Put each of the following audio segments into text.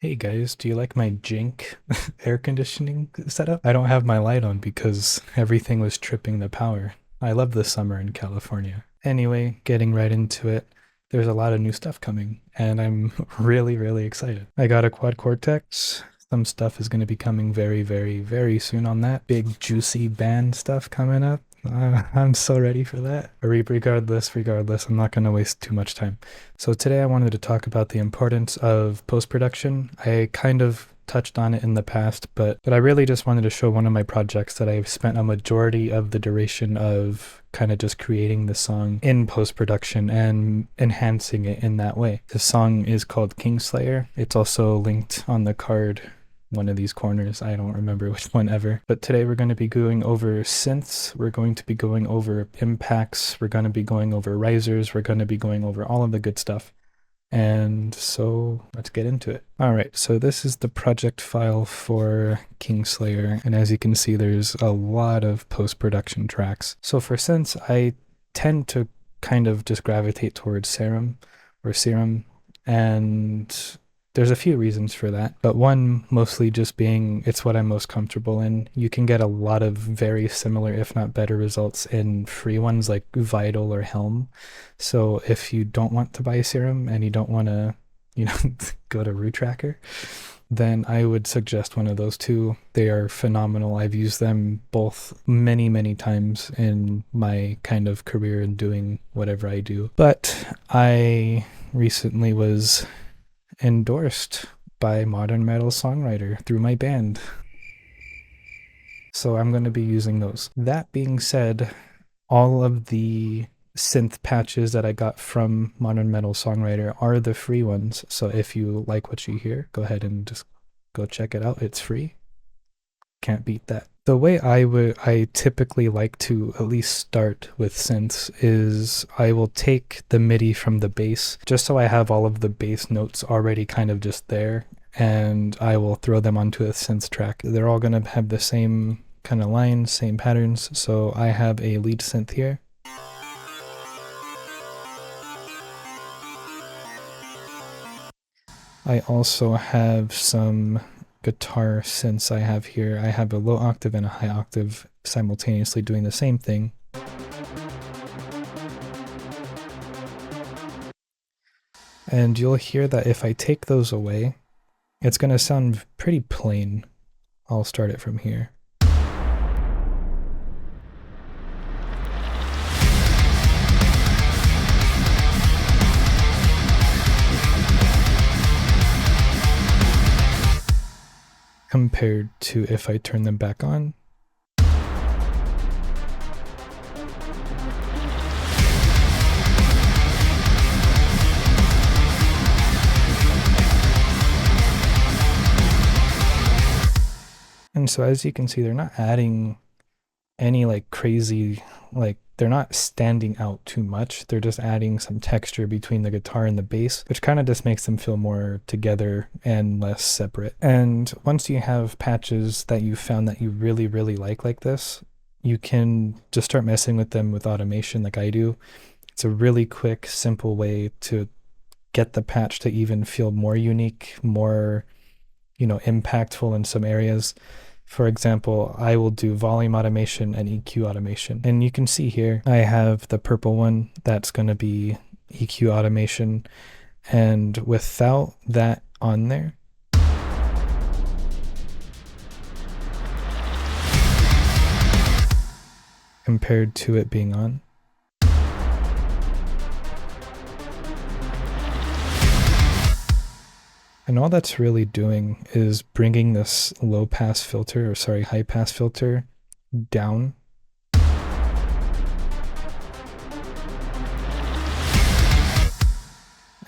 Hey guys, do you like my Jink air conditioning setup? I don't have my light on because everything was tripping the power. I love the summer in California. Anyway, getting right into it, there's a lot of new stuff coming, and I'm really, really excited. I got a quad cortex. Some stuff is going to be coming very, very, very soon on that. Big, juicy band stuff coming up. I'm so ready for that. Regardless, I'm not going to waste too much time. So today I wanted to talk about the importance of post-production. I kind of touched on it in the past, but I really just wanted to show one of my projects that I've spent a majority of the duration of kind of just creating the song in post-production and enhancing it in that way. The song is called Kingslayer. It's also linked on the card, one of these corners. I don't remember which one ever. But today we're going to be going over synths. We're going to be going over impacts. We're going to be going over risers. We're going to be going over all of the good stuff. And so let's get into it. All right, so this is the project file for Kingslayer. And as you can see, there's a lot of post-production tracks. So for synths, I tend to kind of just gravitate towards Serum. And there's a few reasons for that, but one mostly just being it's what I'm most comfortable in. You can get a lot of very similar, if not better, results in free ones like Vital or Helm. So if you don't want to buy Serum and you don't want to, go to Root Tracker, then I would suggest one of those two. They are phenomenal. I've used them both many, many times in my kind of career and doing whatever I do. But I recently was endorsed by Modern Metal Songwriter through my band. So I'm going to be using those. That being said, all of the synth patches that I got from Modern Metal Songwriter are the free ones. So if you like what you hear, go ahead and just go check it out. It's free. Can't beat that. The way I typically like to at least start with synths is I will take the MIDI from the bass, just so I have all of the bass notes already kind of just there, and I will throw them onto a synth track. They're all going to have the same kind of lines, same patterns. So I have a lead synth here. I also have some guitar synths I have here. I have a low octave and a high octave simultaneously doing the same thing. And you'll hear that if I take those away, it's going to sound pretty plain. I'll start it from here. Compared to if I turn them back on. And so as you can see, they're not adding any like crazy, like they're not standing out too much. They're just adding some texture between the guitar and the bass, which kind of just makes them feel more together and less separate. And once you have patches that you found that you really, really like this, you can just start messing with them with automation like I do. It's a really quick, simple way to get the patch to even feel more unique, more, impactful in some areas. For example, I will do volume automation and EQ automation. And you can see here, I have the purple one that's going to be EQ automation. And without that on there, compared to it being on, and all that's really doing is bringing this high pass filter down.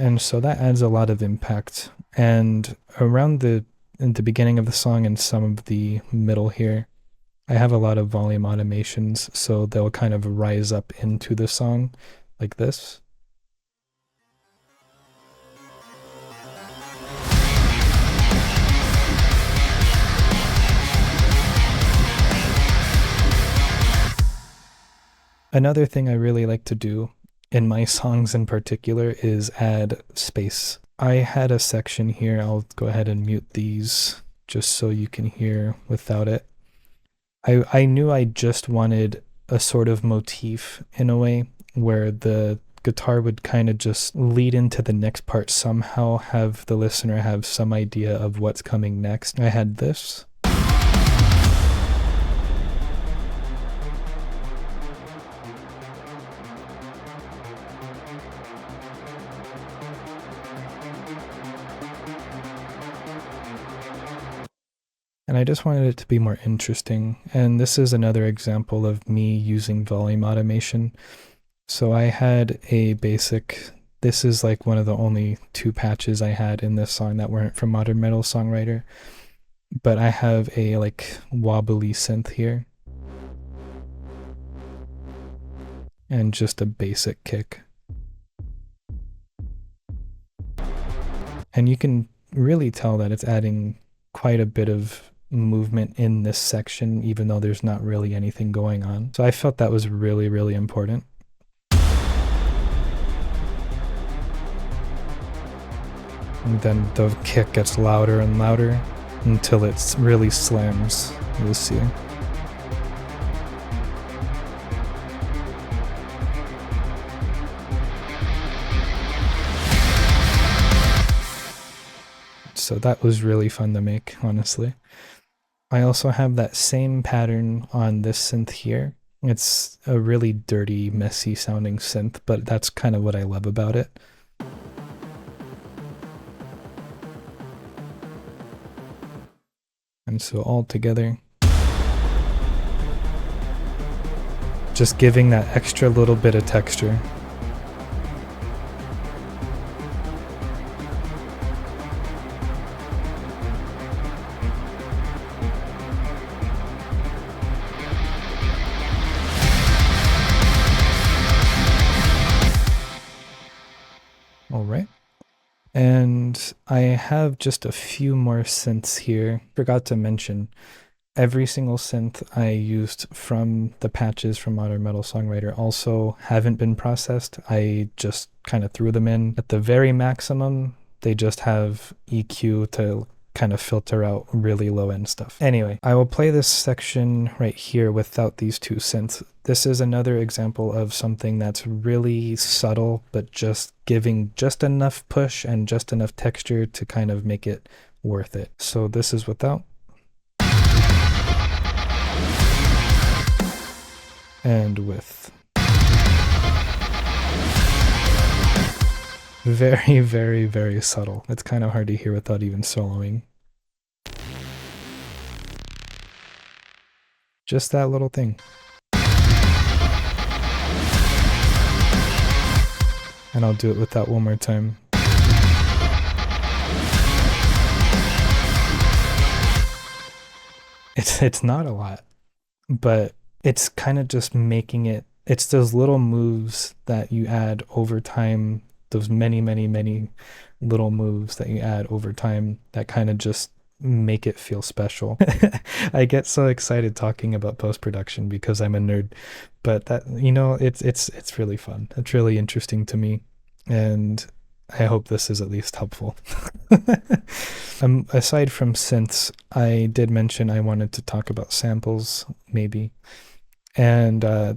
And so that adds a lot of impact. And in the beginning of the song and some of the middle here, I have a lot of volume automations, so they'll kind of rise up into the song like this. Another thing I really like to do in my songs in particular is add space. I had a section here. I'll go ahead and mute these just so you can hear without it. I knew I just wanted a sort of motif in a way where the guitar would kind of just lead into the next part somehow, have the listener have some idea of what's coming next. I had this. And I just wanted it to be more interesting. And this is another example of me using volume automation. So I had a basic, this is like one of the only 2 patches I had in this song that weren't from Modern Metal Songwriter. But I have a like wobbly synth here. And just a basic kick. And you can really tell that it's adding quite a bit of movement in this section, even though there's not really anything going on. So I felt that was really, really important. And then the kick gets louder and louder until it really slams. You'll see. So that was really fun to make, honestly. I also have that same pattern on this synth here. It's a really dirty, messy sounding synth, but that's kind of what I love about it. And so all together, just giving that extra little bit of texture. All right. And I have just a few more synths here. Forgot to mention, every single synth I used from the patches from Modern Metal Songwriter also haven't been processed. I just kind of threw them in at the very maximum. They just have EQ to kind of filter out really low end stuff. Anyway, I will play this section right here without these 2 synths. This is another example of something that's really subtle, but just giving just enough push and just enough texture to kind of make it worth it. So this is without. And with. Very, very, very subtle. It's kind of hard to hear without even soloing. Just that little thing. And I'll do it with that one more time. It's not a lot, but it's kind of just making it, it's those little moves that you add over time, those many, many, many little moves that you add over time that kind of just make it feel special. I get so excited talking about post-production because I'm a nerd, but that, you know, it's really fun. It's really interesting to me, and I hope this is at least helpful. Aside from synths, I did mention I wanted to talk about samples, maybe. And a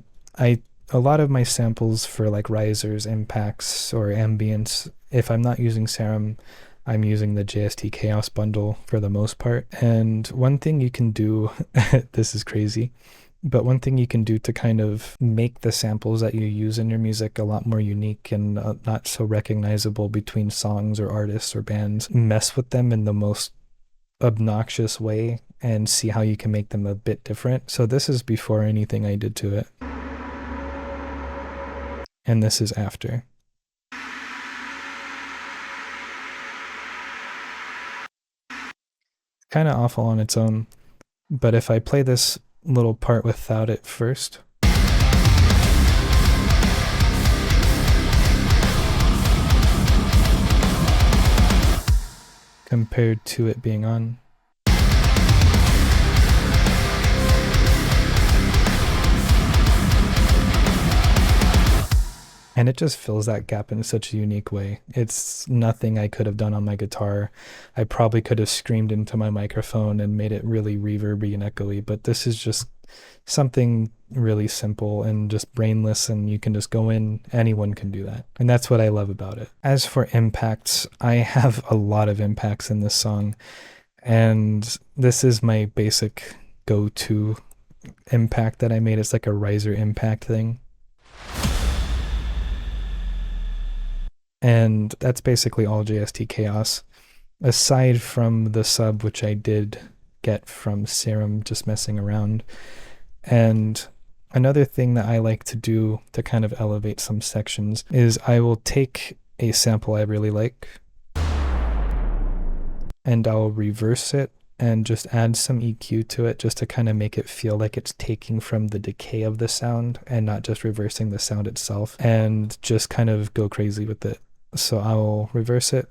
lot of my samples for like risers, impacts, or ambience, if I'm not using Serum, I'm using the JST Chaos bundle for the most part. And one thing you can do, this is crazy, but one thing you can do to kind of make the samples that you use in your music a lot more unique and not so recognizable between songs or artists or bands, mess with them in the most obnoxious way and see how you can make them a bit different. So this is before anything I did to it. And this is after. Kind of awful on its own, but if I play this little part without it first, compared to it being on, And it just fills that gap in such a unique way. It's nothing I could have done on my guitar. I probably could have screamed into my microphone and made it really reverby and echoey, but this is just something really simple and just brainless, and you can just go in, anyone can do that. And that's what I love about it. As for impacts, I have a lot of impacts in this song, and this is my basic go-to impact that I made. It's like a riser impact thing. And that's basically all JST Chaos, aside from the sub, which I did get from Serum just messing around. And another thing that I like to do to kind of elevate some sections is I will take a sample I really like and I'll reverse it and just add some EQ to it just to kind of make it feel like it's taking from the decay of the sound and not just reversing the sound itself, and just kind of go crazy with it. So I'll reverse it.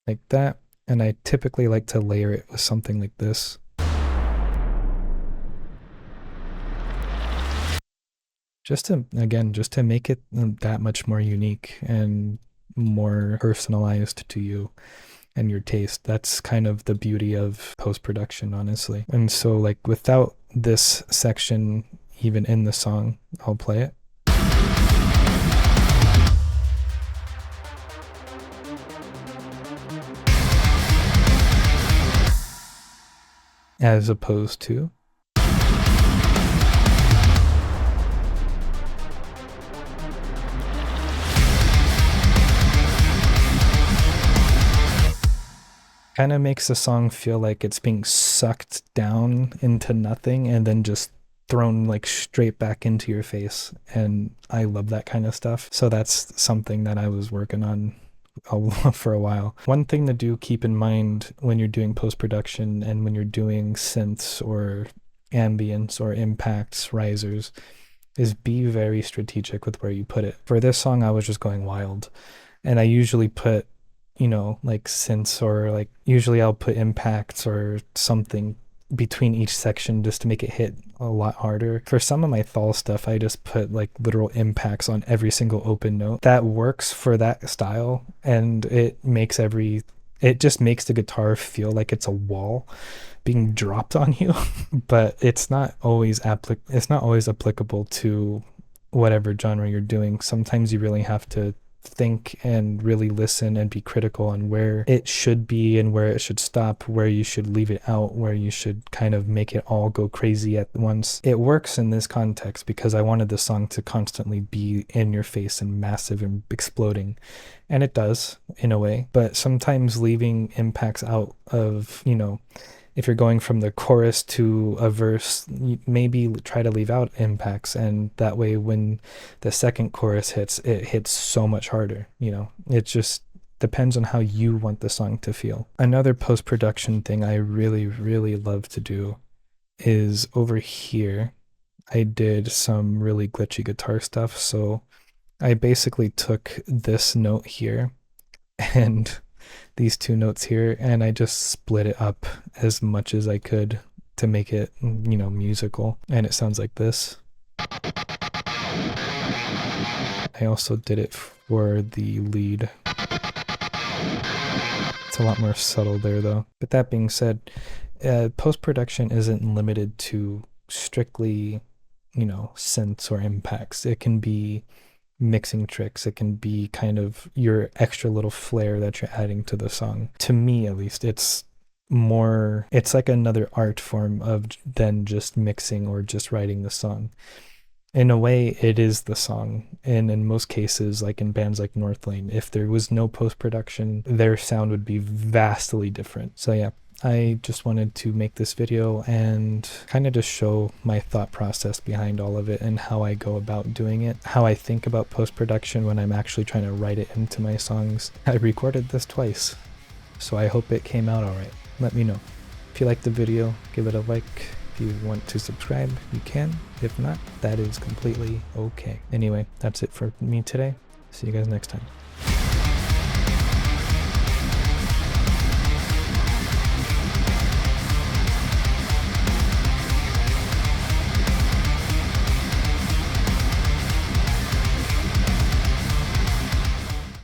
Like that. And I typically like to layer it with something like this. Just to, again, just to make it that much more unique and more personalized to you and your taste. That's kind of the beauty of post-production, honestly. And so like without this section even in the song, I'll play it. As opposed to kind of makes the song feel like it's being sucked down into nothing and then just thrown like straight back into your face. And I love that kind of stuff. So that's something that I was working on for a while. One thing to do, keep in mind when you're doing post-production and when you're doing synths or ambience or impacts, risers, is be very strategic with where you put it. For this song, I was just going wild, and I usually put, you know, like synths, or like usually I'll put impacts or something between each section just to make it hit a lot harder. For some of my Thal stuff, I just put like literal impacts on every single open note. That works for that style, and it just makes the guitar feel like it's a wall being dropped on you. But it's not always applicable to whatever genre you're doing. Sometimes you really have to think and really listen and be critical on where it should be and where it should stop, where you should leave it out, where you should kind of make it all go crazy at once. It works in this context because I wanted the song to constantly be in your face and massive and exploding, and it does in a way. But sometimes leaving impacts out of, you know, if you're going from the chorus to a verse, maybe try to leave out impacts, and that way when the second chorus hits, it hits so much harder. You know, it just depends on how you want the song to feel. Another post-production thing I really, really love to do is over here. I did some really glitchy guitar stuff, so I basically took this note here and these two notes here, and I just split it up as much as I could to make it, you know, musical. And it sounds like this. I also did it for the lead. It's a lot more subtle there though. But that being said, post-production isn't limited to strictly, you know, synths or impacts. It can be mixing tricks. It can be kind of your extra little flair that you're adding to the song. To me, at least, it's like another art form than just mixing or just writing the song. In a way, it is the song. And in most cases, like in bands like Northlane, if there was no post-production, their sound would be vastly different. So yeah, I just wanted to make this video and kind of just show my thought process behind all of it and how I go about doing it, how I think about post-production when I'm actually trying to write it into my songs. I recorded this twice, so I hope it came out all right. Let me know. If you liked the video, give it a like. If you want to subscribe, you can. If not, that is completely okay. Anyway, that's it for me today. See you guys next time.